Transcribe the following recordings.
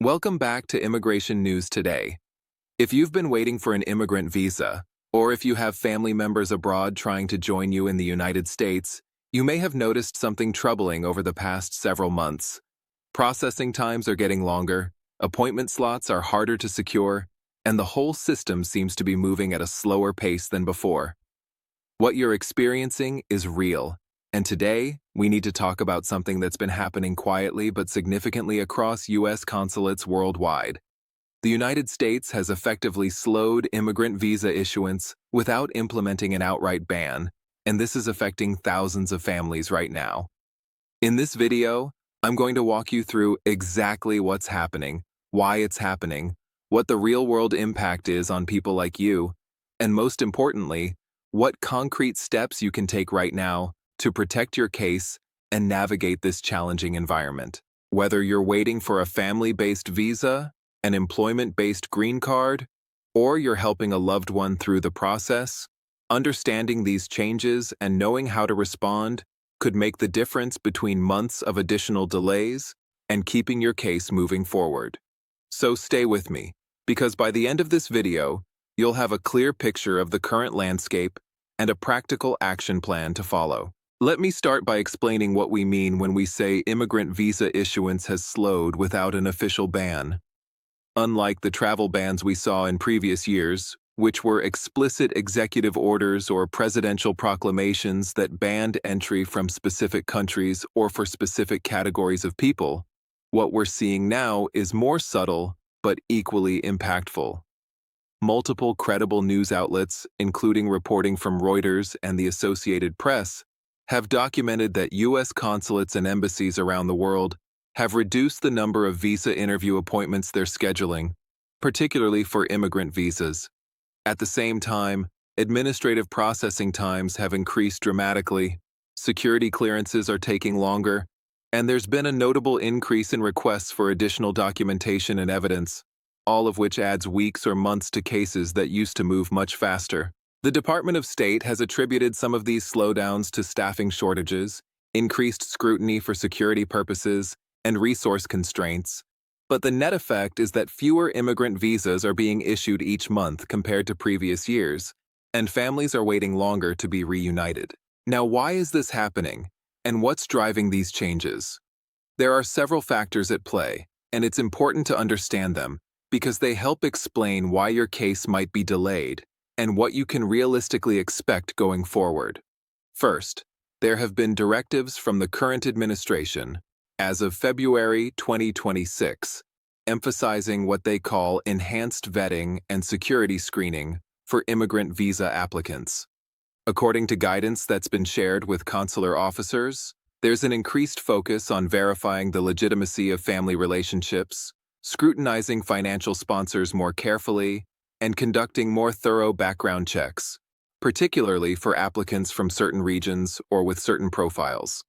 Welcome back to Immigration News Today. If you've been waiting for an immigrant visa, or if you have family members abroad trying to join you in the United States, you may have noticed something troubling over the past several months. Processing times are getting longer, appointment slots are harder to secure, and the whole system seems to be moving at a slower pace than before. What you're experiencing is real, and today, we need to talk about something that's been happening quietly but significantly across U.S. consulates worldwide. The United States has effectively slowed immigrant visa issuance without implementing an outright ban, and this is affecting thousands of families right now. In this video, I'm going to walk you through exactly what's happening, why it's happening, what the real-world impact is on people like you, and most importantly, what concrete steps you can take right now to protect your case and navigate this challenging environment. Whether you're waiting for a family-based visa, an employment-based green card, or you're helping a loved one through the process, understanding these changes and knowing how to respond could make the difference between months of additional delays and keeping your case moving forward. So stay with me, because by the end of this video, you'll have a clear picture of the current landscape and a practical action plan to follow. Let me start by explaining what we mean when we say immigrant visa issuance has slowed without an official ban. Unlike the travel bans we saw in previous years, which were explicit executive orders or presidential proclamations that banned entry from specific countries or for specific categories of people, what we're seeing now is more subtle but equally impactful. Multiple credible news outlets, including reporting from Reuters and the Associated Press, have documented that U.S. consulates and embassies around the world have reduced the number of visa interview appointments they're scheduling, particularly for immigrant visas. At the same time, administrative processing times have increased dramatically, security clearances are taking longer, and there's been a notable increase in requests for additional documentation and evidence, all of which adds weeks or months to cases that used to move much faster. The Department of State has attributed some of these slowdowns to staffing shortages, increased scrutiny for security purposes, and resource constraints, but the net effect is that fewer immigrant visas are being issued each month compared to previous years, and families are waiting longer to be reunited. Now, why is this happening, and what's driving these changes? There are several factors at play, and it's important to understand them because they help explain why your case might be delayed and what you can realistically expect going forward. First, there have been directives from the current administration, as of February 2026, emphasizing what they call enhanced vetting and security screening for immigrant visa applicants. According to guidance that's been shared with consular officers, there's an increased focus on verifying the legitimacy of family relationships, scrutinizing financial sponsors more carefully, and conducting more thorough background checks, particularly for applicants from certain regions or with certain profiles.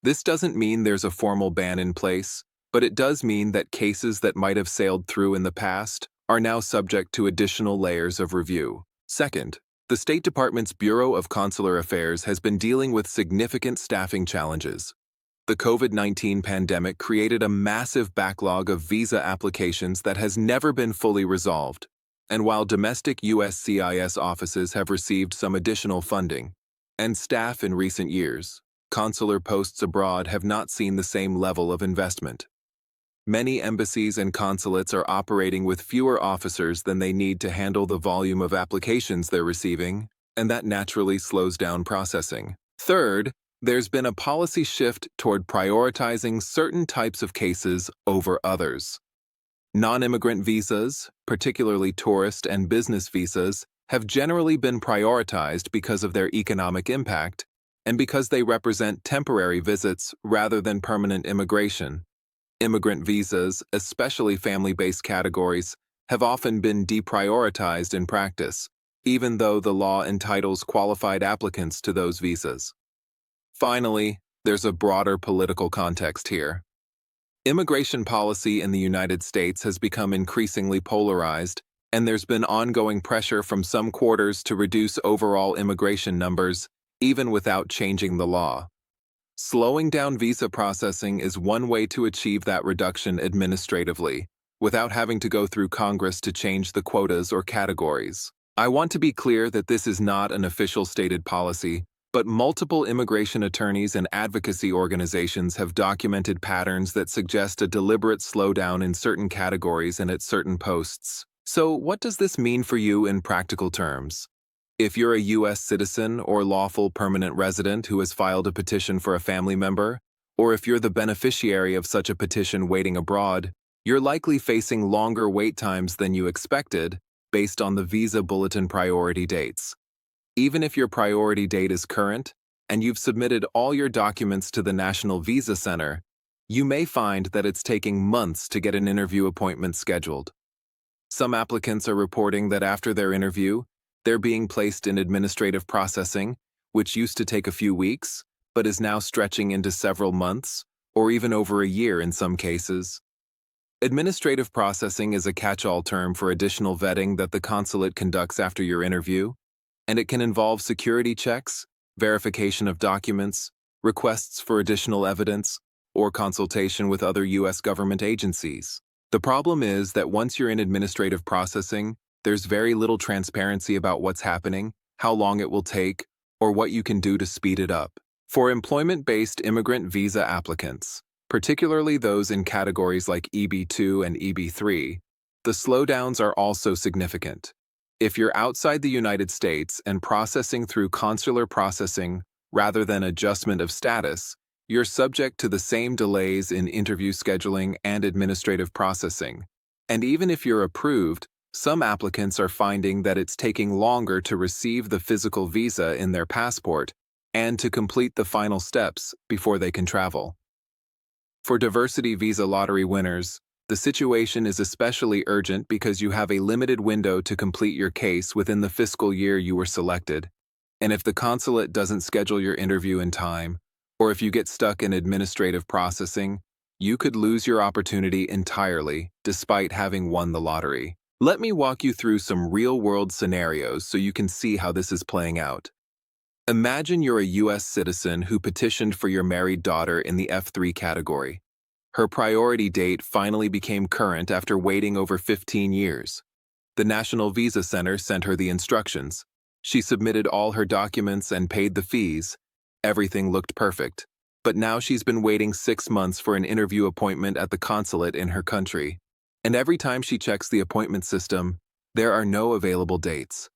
This doesn't mean there's a formal ban in place, but it does mean that cases that might have sailed through in the past are now subject to additional layers of review. Second, the State Department's Bureau of Consular Affairs has been dealing with significant staffing challenges. The COVID-19 pandemic created a massive backlog of visa applications that has never been fully resolved. And while domestic USCIS offices have received some additional funding and staff in recent years, consular posts abroad have not seen the same level of investment. Many embassies and consulates are operating with fewer officers than they need to handle the volume of applications they're receiving, and that naturally slows down processing. Third, there's been a policy shift toward prioritizing certain types of cases over others. Non-immigrant visas, particularly tourist and business visas, have generally been prioritized because of their economic impact and because they represent temporary visits rather than permanent immigration. Immigrant visas, especially family-based categories, have often been deprioritized in practice, even though the law entitles qualified applicants to those visas. Finally, there's a broader political context here. Immigration policy in the United States has become increasingly polarized, and there's been ongoing pressure from some quarters to reduce overall immigration numbers, even without changing the law. Slowing down visa processing is one way to achieve that reduction administratively, without having to go through Congress to change the quotas or categories. I want to be clear that this is not an official stated policy, but multiple immigration attorneys and advocacy organizations have documented patterns that suggest a deliberate slowdown in certain categories and at certain posts. So, what does this mean for you in practical terms? If you're a U.S. citizen or lawful permanent resident who has filed a petition for a family member, or if you're the beneficiary of such a petition waiting abroad, you're likely facing longer wait times than you expected based on the visa bulletin priority dates. Even if your priority date is current and you've submitted all your documents to the National Visa Center, you may find that it's taking months to get an interview appointment scheduled. Some applicants are reporting that after their interview, they're being placed in administrative processing, which used to take a few weeks, but is now stretching into several months, or even over a year in some cases. Administrative processing is a catch-all term for additional vetting that the consulate conducts after your interview, and it can involve security checks, verification of documents, requests for additional evidence, or consultation with other U.S. government agencies. The problem is that once you're in administrative processing, there's very little transparency about what's happening, how long it will take, or what you can do to speed it up. For employment-based immigrant visa applicants, particularly those in categories like EB2 and EB3, the slowdowns are also significant. If you're outside the United States and processing through consular processing rather than adjustment of status, you're subject to the same delays in interview scheduling and administrative processing. And even if you're approved, some applicants are finding that it's taking longer to receive the physical visa in their passport and to complete the final steps before they can travel. For diversity visa lottery winners, the situation is especially urgent because you have a limited window to complete your case within the fiscal year you were selected. And if the consulate doesn't schedule your interview in time, or if you get stuck in administrative processing, you could lose your opportunity entirely despite having won the lottery. Let me walk you through some real-world scenarios so you can see how this is playing out. Imagine you're a U.S. citizen who petitioned for your married daughter in the F3 category. Her priority date finally became current after waiting over 15 years. The National Visa Center sent her the instructions. She submitted all her documents and paid the fees. Everything looked perfect. But now she's been waiting 6 months for an interview appointment at the consulate in her country. And every time she checks the appointment system, there are no available dates.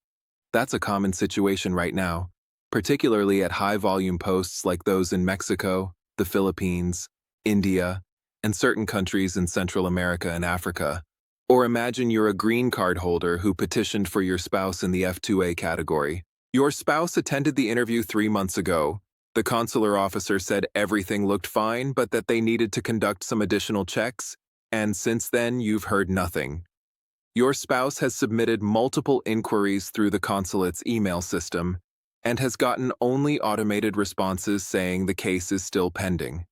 That's a common situation right now, particularly at high-volume posts like those in Mexico, the Philippines, India, and certain countries in Central America and Africa. Or imagine you're a green card holder who petitioned for your spouse in the F2A category. Your spouse attended the interview 3 months ago. The consular officer said everything looked fine, but that they needed to conduct some additional checks, and since then you've heard nothing. Your spouse has submitted multiple inquiries through the consulate's email system and has gotten only automated responses saying the case is still pending.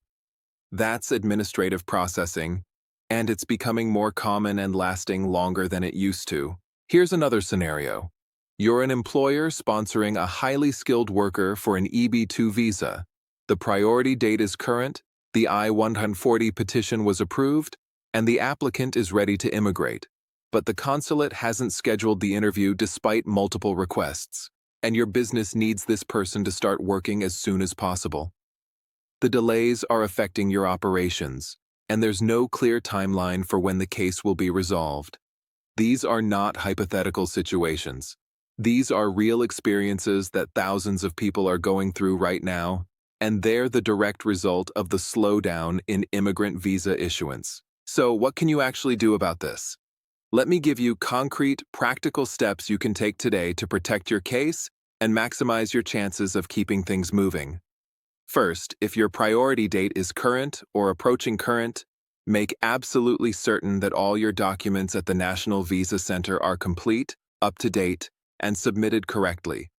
That's administrative processing, and it's becoming more common and lasting longer than it used to. Here's another scenario. You're an employer sponsoring a highly skilled worker for an EB2 visa. The priority date is current, the I-140 petition was approved, and the applicant is ready to immigrate. But the consulate hasn't scheduled the interview despite multiple requests, and your business needs this person to start working as soon as possible. The delays are affecting your operations, and there's no clear timeline for when the case will be resolved. These are not hypothetical situations. These are real experiences that thousands of people are going through right now, and they're the direct result of the slowdown in immigrant visa issuance. So, what can you actually do about this? Let me give you concrete, practical steps you can take today to protect your case and maximize your chances of keeping things moving. First, if your priority date is current or approaching current, make absolutely certain that all your documents at the National Visa Center are complete, up to date, and submitted correctly.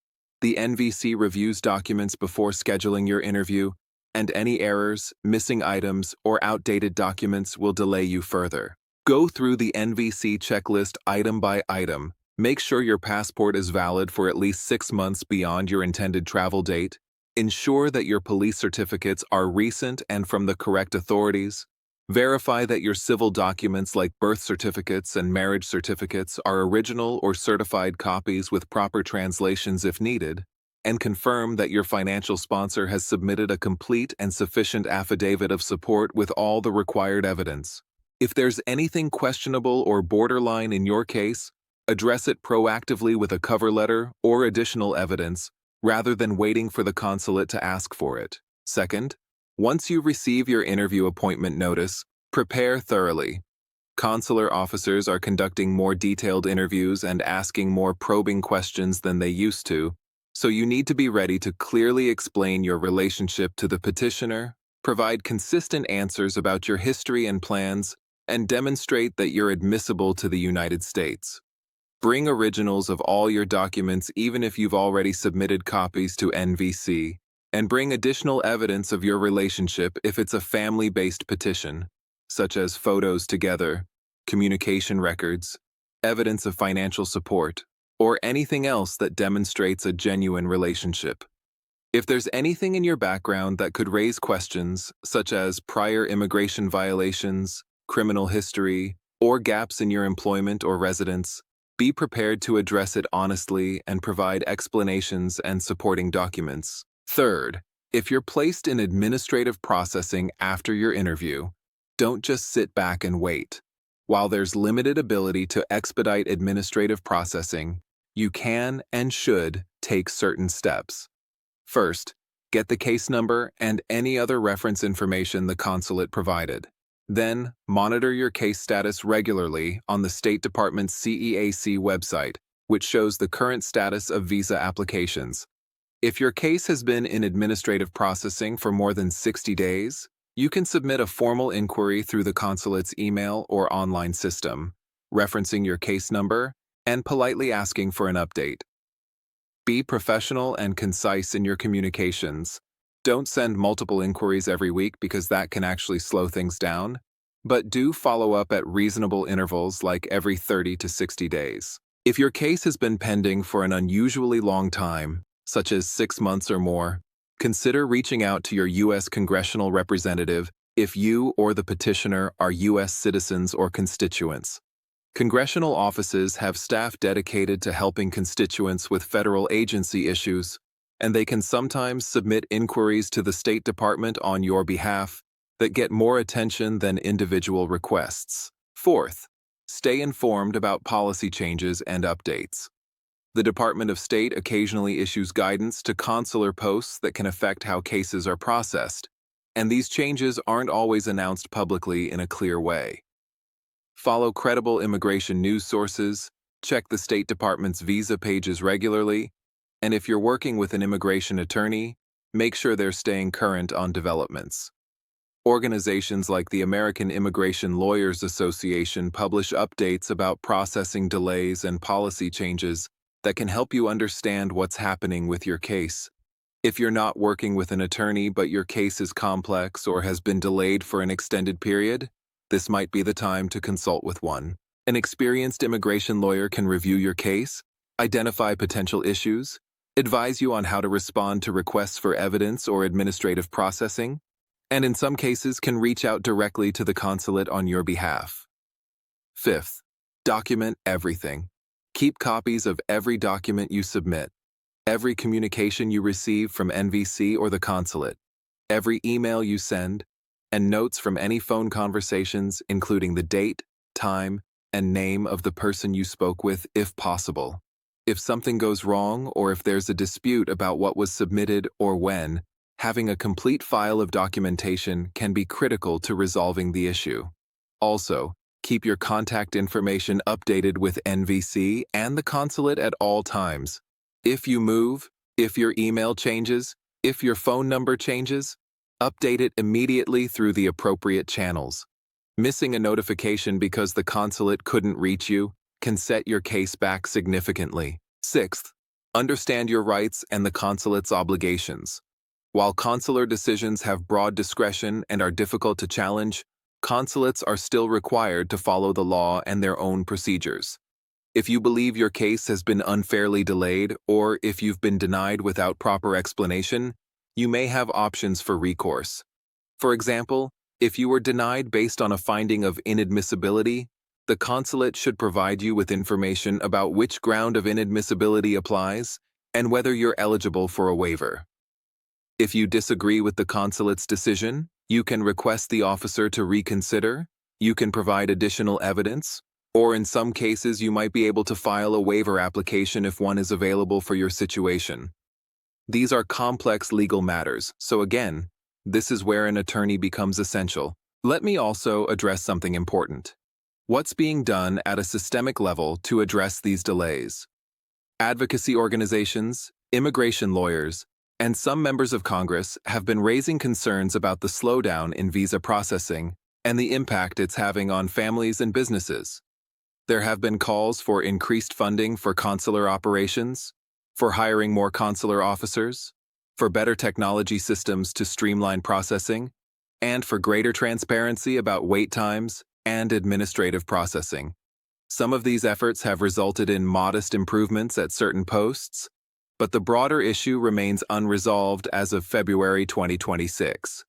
The NVC reviews documents before scheduling your interview, and any errors, missing items, or outdated documents will delay you further. Go through the NVC checklist item by item. Make sure your passport is valid for at least 6 months beyond your intended travel date. Ensure that your police certificates are recent and from the correct authorities. Verify that your civil documents like birth certificates and marriage certificates are original or certified copies with proper translations if needed, and confirm that your financial sponsor has submitted a complete and sufficient affidavit of support with all the required evidence. If there's anything questionable or borderline in your case, address it proactively with a cover letter or additional evidence, rather than waiting for the consulate to ask for it. Second, once you receive your interview appointment notice, prepare thoroughly. Consular officers are conducting more detailed interviews and asking more probing questions than they used to, so you need to be ready to clearly explain your relationship to the petitioner, provide consistent answers about your history and plans, and demonstrate that you're admissible to the United States. Bring originals of all your documents even if you've already submitted copies to NVC, and bring additional evidence of your relationship if it's a family-based petition, such as photos together, communication records, evidence of financial support, or anything else that demonstrates a genuine relationship. If there's anything in your background that could raise questions, such as prior immigration violations, criminal history, or gaps in your employment or residence, be prepared to address it honestly and provide explanations and supporting documents. Third, if you're placed in administrative processing after your interview, don't just sit back and wait. While there's limited ability to expedite administrative processing, you can and should take certain steps. First, get the case number and any other reference information the consulate provided. Then, monitor your case status regularly on the State Department's CEAC website, which shows the current status of visa applications. If your case has been in administrative processing for more than 60 days, you can submit a formal inquiry through the consulate's email or online system, referencing your case number and politely asking for an update. Be professional and concise in your communications. Don't send multiple inquiries every week because that can actually slow things down, but do follow up at reasonable intervals like every 30 to 60 days. If your case has been pending for an unusually long time, such as 6 months or more, consider reaching out to your U.S. congressional representative if you or the petitioner are U.S. citizens or constituents. Congressional offices have staff dedicated to helping constituents with federal agency issues, and they can sometimes submit inquiries to the State Department on your behalf that get more attention than individual requests. Fourth, stay informed about policy changes and updates. The Department of State occasionally issues guidance to consular posts that can affect how cases are processed, and these changes aren't always announced publicly in a clear way. Follow credible immigration news sources, check the State Department's visa pages regularly, and if you're working with an immigration attorney, make sure they're staying current on developments. Organizations like the American Immigration Lawyers Association publish updates about processing delays and policy changes that can help you understand what's happening with your case. If you're not working with an attorney but your case is complex or has been delayed for an extended period, this might be the time to consult with one. An experienced immigration lawyer can review your case, identify potential issues, advise you on how to respond to requests for evidence or administrative processing, and in some cases can reach out directly to the consulate on your behalf. Fifth, document everything. Keep copies of every document you submit, every communication you receive from NVC or the consulate, every email you send, and notes from any phone conversations, including the date, time, and name of the person you spoke with if possible. If something goes wrong or if there's a dispute about what was submitted or when, having a complete file of documentation can be critical to resolving the issue. Also, keep your contact information updated with NVC and the consulate at all times. If you move, if your email changes, if your phone number changes, update it immediately through the appropriate channels. Missing a notification because the consulate couldn't reach you can set your case back significantly. Sixth, understand your rights and the consulate's obligations. While consular decisions have broad discretion and are difficult to challenge, consulates are still required to follow the law and their own procedures. If you believe your case has been unfairly delayed or if you've been denied without proper explanation, you may have options for recourse. For example, If you were denied based on a finding of inadmissibility, the consulate should provide you with information about which ground of inadmissibility applies and whether you're eligible for a waiver. If you disagree with the consulate's decision, you can request the officer to reconsider, you can provide additional evidence, or in some cases you might be able to file a waiver application if one is available for your situation. These are complex legal matters, so again, this is where an attorney becomes essential. Let me also address something important. What's being done at a systemic level to address these delays? Advocacy organizations, immigration lawyers, and some members of Congress have been raising concerns about the slowdown in visa processing and the impact it's having on families and businesses. There have been calls for increased funding for consular operations, for hiring more consular officers, for better technology systems to streamline processing, and for greater transparency about wait times and administrative processing. Some of these efforts have resulted in modest improvements at certain posts, but the broader issue remains unresolved as of February 2026.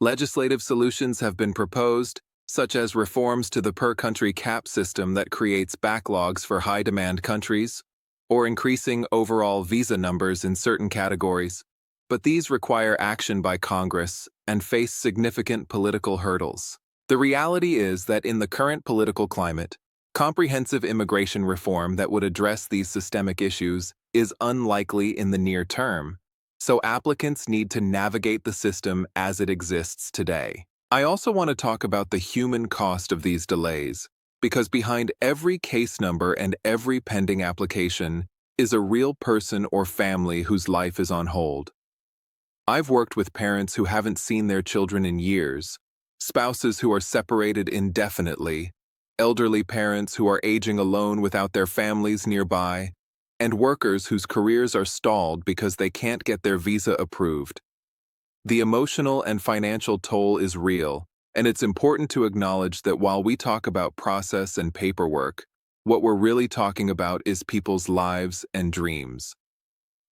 Legislative solutions have been proposed, such as reforms to the per-country cap system that creates backlogs for high-demand countries, or increasing overall visa numbers in certain categories, but these require action by Congress and face significant political hurdles. The reality is that in the current political climate, comprehensive immigration reform that would address these systemic issues is unlikely in the near term, so applicants need to navigate the system as it exists today. I also want to talk about the human cost of these delays, because behind every case number and every pending application is a real person or family whose life is on hold. I've worked with parents who haven't seen their children in years, spouses who are separated indefinitely, elderly parents who are aging alone without their families nearby, and workers whose careers are stalled because they can't get their visa approved. The emotional and financial toll is real, and it's important to acknowledge that while we talk about process and paperwork, what we're really talking about is people's lives and dreams.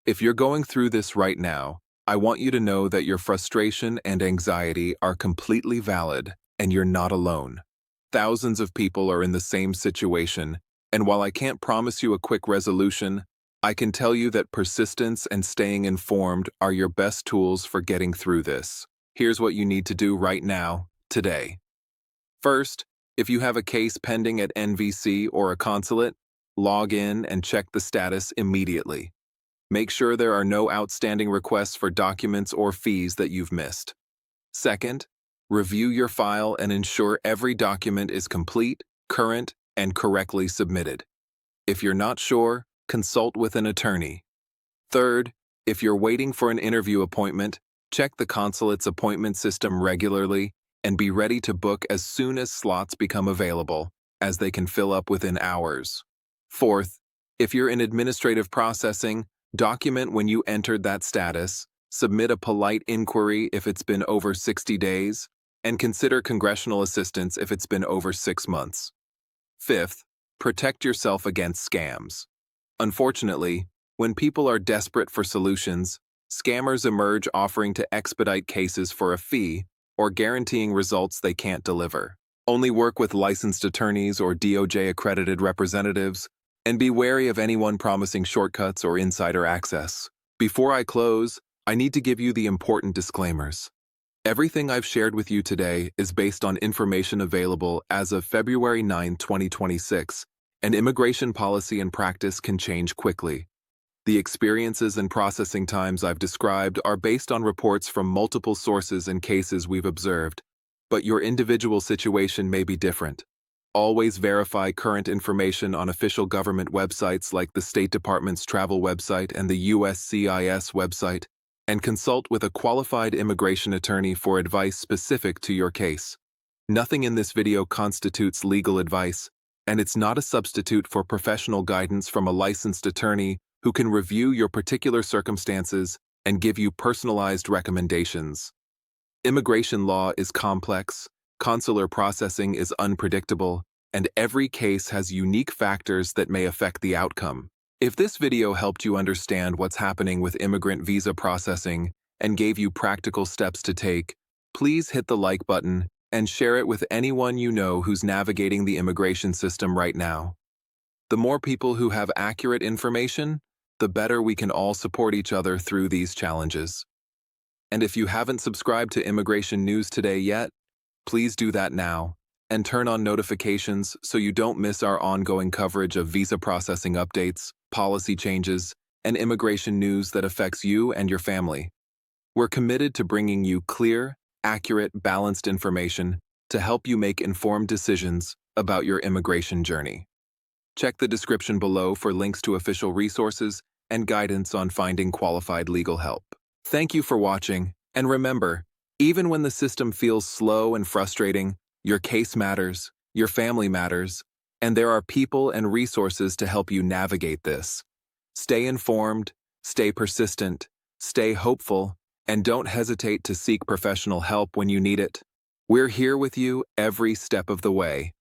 If you're going through this right now, I want you to know that your frustration and anxiety are completely valid, and you're not alone. Thousands of people are in the same situation, and while I can't promise you a quick resolution, I can tell you that persistence and staying informed are your best tools for getting through this. Here's what you need to do right now, today. First, if you have a case pending at NVC or a consulate, log in and check the status immediately. Make sure there are no outstanding requests for documents or fees that you've missed. Second, review your file and ensure every document is complete, current, and correctly submitted. If you're not sure, consult with an attorney. Third, if you're waiting for an interview appointment, check the consulate's appointment system regularly and be ready to book as soon as slots become available, as they can fill up within hours. Fourth, if you're in administrative processing, document when you entered that status, submit a polite inquiry if it's been over 60 days, and consider congressional assistance if it's been over 6 months. Fifth, protect yourself against scams. Unfortunately, when people are desperate for solutions, scammers emerge offering to expedite cases for a fee or guaranteeing results they can't deliver. Only work with licensed attorneys or DOJ-accredited representatives, and be wary of anyone promising shortcuts or insider access. Before I close, I need to give you the important disclaimers. Everything I've shared with you today is based on information available as of February 9, 2026, and immigration policy and practice can change quickly. The experiences and processing times I've described are based on reports from multiple sources and cases we've observed, but your individual situation may be different. Always verify current information on official government websites like the State Department's travel website and the USCIS website, and consult with a qualified immigration attorney for advice specific to your case. Nothing in this video constitutes legal advice, and it's not a substitute for professional guidance from a licensed attorney who can review your particular circumstances and give you personalized recommendations. Immigration law is complex, consular processing is unpredictable, and every case has unique factors that may affect the outcome. If this video helped you understand what's happening with immigrant visa processing and gave you practical steps to take, Please hit the like button and share it with anyone you know who's navigating the immigration system right now. The more people who have accurate information, the better we can all support each other through these challenges. And if you haven't subscribed to Immigration News Today yet, please do that now and turn on notifications so you don't miss our ongoing coverage of visa processing updates, policy changes, and immigration news that affects you and your family. We're committed to bringing you clear, accurate, balanced information to help you make informed decisions about your immigration journey. Check the description below for links to official resources and guidance on finding qualified legal help. Thank you for watching, and remember, even when the system feels slow and frustrating, your case matters, your family matters, and there are people and resources to help you navigate this. Stay informed, stay persistent, stay hopeful, and don't hesitate to seek professional help when you need it. We're here with you every step of the way.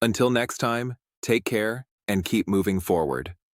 Until next time, take care and keep moving forward.